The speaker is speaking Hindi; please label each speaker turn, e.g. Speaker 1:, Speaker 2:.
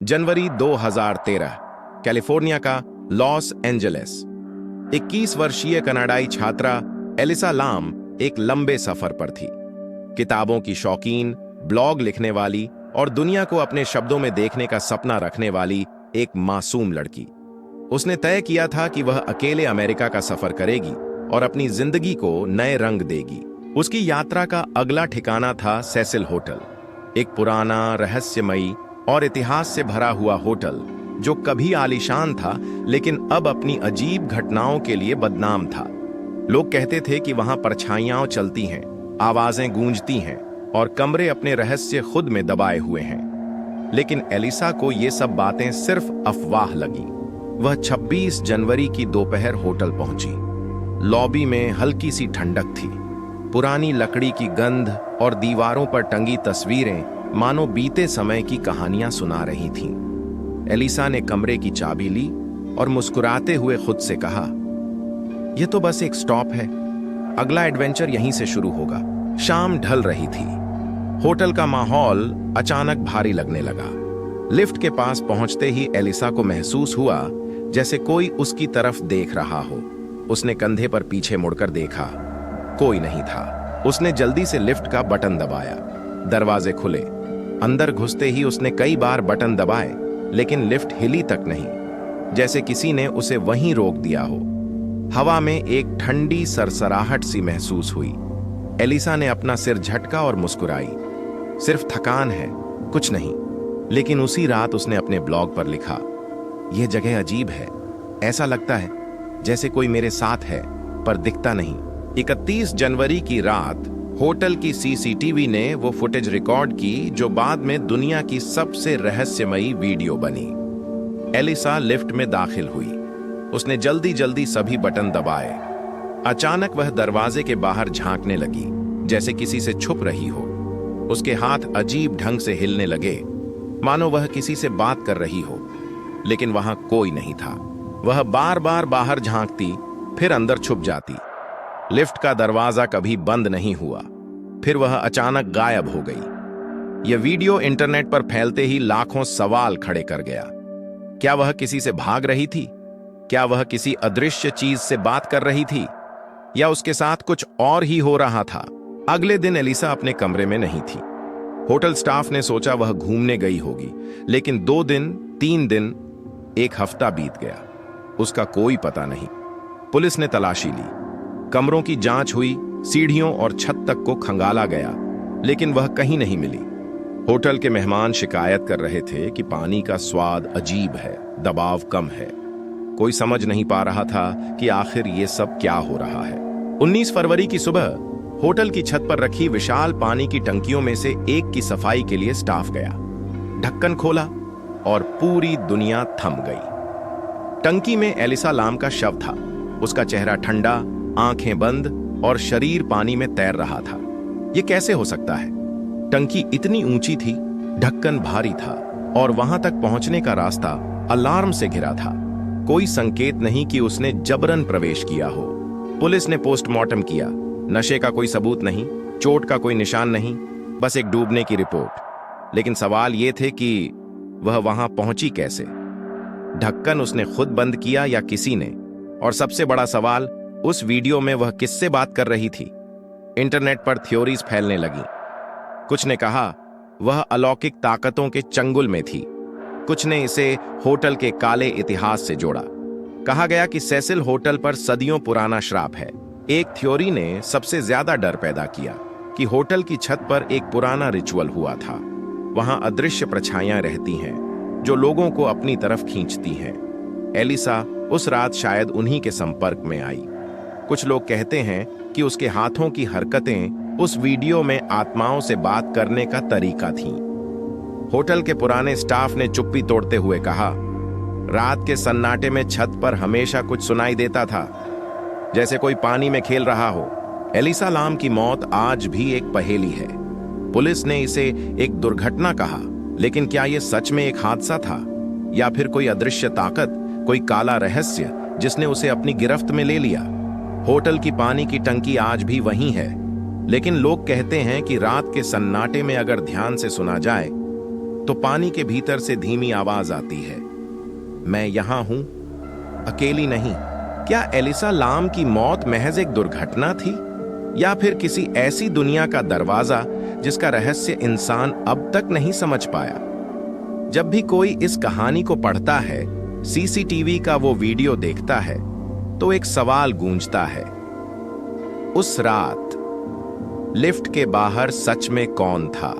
Speaker 1: जनवरी 2013, कैलिफोर्निया का लॉस एंजलिस। 21 वर्षीय कनाडाई छात्रा एलिसा लाम एक लंबे सफर पर थी। किताबों की शौकीन, ब्लॉग लिखने वाली और दुनिया को अपने शब्दों में देखने का सपना रखने वाली एक मासूम लड़की। उसने तय किया था कि वह अकेले अमेरिका का सफर करेगी और अपनी जिंदगी को नए रंग देगी। उसकी यात्रा का अगला ठिकाना था सेसिल होटल, एक पुराना, रहस्यमयी और इतिहास से भरा हुआ होटल जो कभी आलीशान था लेकिन अब अपनी अजीब घटनाओं के लिए बदनाम था। लोग कहते थे कि वहां परछाइयां चलती हैं, आवाजें गूंजती हैं और कमरे अपने रहस्य खुद में दबाए हुए हैं। लेकिन एलिसा को ये सब बातें सिर्फ अफवाह लगी। वह 26 जनवरी की दोपहर होटल पहुंची। लॉबी में हल्की सी ठंडक थी। पुरानी लकड़ी की गंध और दीवारों पर टंगी तस्वीरें मानो बीते समय की कहानियां सुना रही थीं। एलिसा ने कमरे की चाबी ली और मुस्कुराते हुए खुद से कहा, यह तो बस एक स्टॉप है, अगला एडवेंचर यहीं से शुरू होगा। शाम ढल रही थी। होटल का माहौल अचानक भारी लगने लगा। लिफ्ट के पास पहुंचते ही एलिसा को महसूस हुआ जैसे कोई उसकी तरफ देख रहा हो। उसने कंधे पर पीछे मुड़कर देखा, कोई नहीं था। उसने जल्दी से लिफ्ट का बटन दबाया। दरवाजे खुले। अंदर घुसते ही उसने कई बार बटन दबाए लेकिन लिफ्ट हिली तक नहीं, जैसे किसी ने उसे वहीं रोक दिया हो। हवा में एक ठंडी सरसराहट सी महसूस हुई। एलिसा ने अपना सिर झटका और मुस्कुराई। सिर्फ थकान है, कुछ नहीं। लेकिन उसी रात उसने अपने ब्लॉग पर लिखा, यह जगह अजीब है, ऐसा लगता है जैसे कोई मेरे साथ है पर दिखता नहीं। 31 जनवरी की रात होटल की सीसीटीवी ने वो फुटेज रिकॉर्ड की जो बाद में दुनिया की सबसे रहस्यमयी वीडियो बनी। एलिसा लिफ्ट में दाखिल हुई। उसने जल्दी जल्दी सभी बटन दबाए। अचानक वह दरवाजे के बाहर झांकने लगी, जैसे किसी से छुप रही हो। उसके हाथ अजीब ढंग से हिलने लगे, मानो वह किसी से बात कर रही हो, लेकिन वहां कोई नहीं था। वह बार बार बाहर झांकती, फिर अंदर छुप जाती। लिफ्ट का दरवाजा कभी बंद नहीं हुआ। फिर वह अचानक गायब हो गई। यह वीडियो इंटरनेट पर फैलते ही लाखों सवाल खड़े कर गया। क्या वह किसी से भाग रही थी? क्या वह किसी अदृश्य चीज से बात कर रही थी? या उसके साथ कुछ और ही हो रहा था? अगले दिन एलिसा अपने कमरे में नहीं थी। होटल स्टाफ ने सोचा वह घूमने गई होगी, लेकिन 2 दिन, 3 दिन, 1 हफ्ता बीत गया। उसका कोई पता नहीं। पुलिस ने तलाशी ली, कमरों की जांच हुई, सीढ़ियों और छत तक को खंगाला गया, लेकिन वह कहीं नहीं मिली। होटल के मेहमान शिकायत कर रहे थे कि पानी का स्वाद अजीब है, दबाव कम है। कोई समझ नहीं पा रहा था कि आखिर ये सब क्या हो रहा है। 19 फरवरी की सुबह होटल की छत पर रखी विशाल पानी की टंकियों में से एक की सफाई के लिए स्टाफ गया। ढक्कन खोला और पूरी दुनिया थम गई। टंकी में एलिसा लाम का शव था। उसका चेहरा ठंडा, आंखें बंद और शरीर पानी में तैर रहा था। यह कैसे हो सकता है? टंकी इतनी ऊंची थी, ढक्कन भारी था और वहां तक पहुंचने का रास्ता अलार्म से घिरा था। कोई संकेत नहीं कि उसने जबरन प्रवेश किया हो। पुलिस ने पोस्टमार्टम किया। नशे का कोई सबूत नहीं, चोट का कोई निशान नहीं, बस एक डूबने की रिपोर्ट। लेकिन सवाल यह थे कि वह वहां पहुंची कैसे? ढक्कन उसने खुद बंद किया या किसी ने? और सबसे बड़ा सवाल, उस वीडियो में वह किससे बात कर रही थी? इंटरनेट पर थ्योरीज फैलने लगी। कुछ ने कहा वह अलौकिक ताकतों के चंगुल में थी। कुछ ने इसे होटल के काले इतिहास से जोड़ा। कहा गया कि सेसिल होटल पर सदियों पुराना श्राप है। एक थ्योरी ने सबसे ज्यादा डर पैदा किया कि होटल की छत पर एक पुराना रिचुअल हुआ था। वहां अदृश्य परछाइयां रहती हैं जो लोगों को अपनी तरफ खींचती हैं। एलिसा उस रात शायद उन्हीं के संपर्क में आई। कुछ लोग कहते हैं कि उसके हाथों की हरकतें उस वीडियो में आत्माओं से बात करने का तरीका थीं। होटल के पुराने स्टाफ ने चुप्पी तोड़ते हुए कहा, रात के सन्नाटे में छत पर हमेशा कुछ सुनाई देता था, जैसे कोई पानी में खेल रहा हो। एलिसा लाम की मौत आज भी एक पहेली है। पुलिस ने इसे एक दुर्घटना कहा, लेकिन क्या यह सच में एक हादसा था या फिर कोई अदृश्य ताकत, कोई काला रहस्य जिसने उसे अपनी गिरफ्त में ले लिया? होटल की पानी की टंकी आज भी वहीं है, लेकिन लोग कहते हैं कि रात के सन्नाटे में अगर ध्यान से सुना जाए तो पानी के भीतर से धीमी आवाज आती है, मैं यहां हूं, अकेली नहीं। क्या एलिसा लाम की मौत महज एक दुर्घटना थी, या फिर किसी ऐसी दुनिया का दरवाजा जिसका रहस्य इंसान अब तक नहीं समझ पाया? जब भी कोई इस कहानी को पढ़ता है, सीसीटीवी का वो वीडियो देखता है, तो एक सवाल गूंजता है, उस रात लिफ्ट के बाहर सच में कौन था?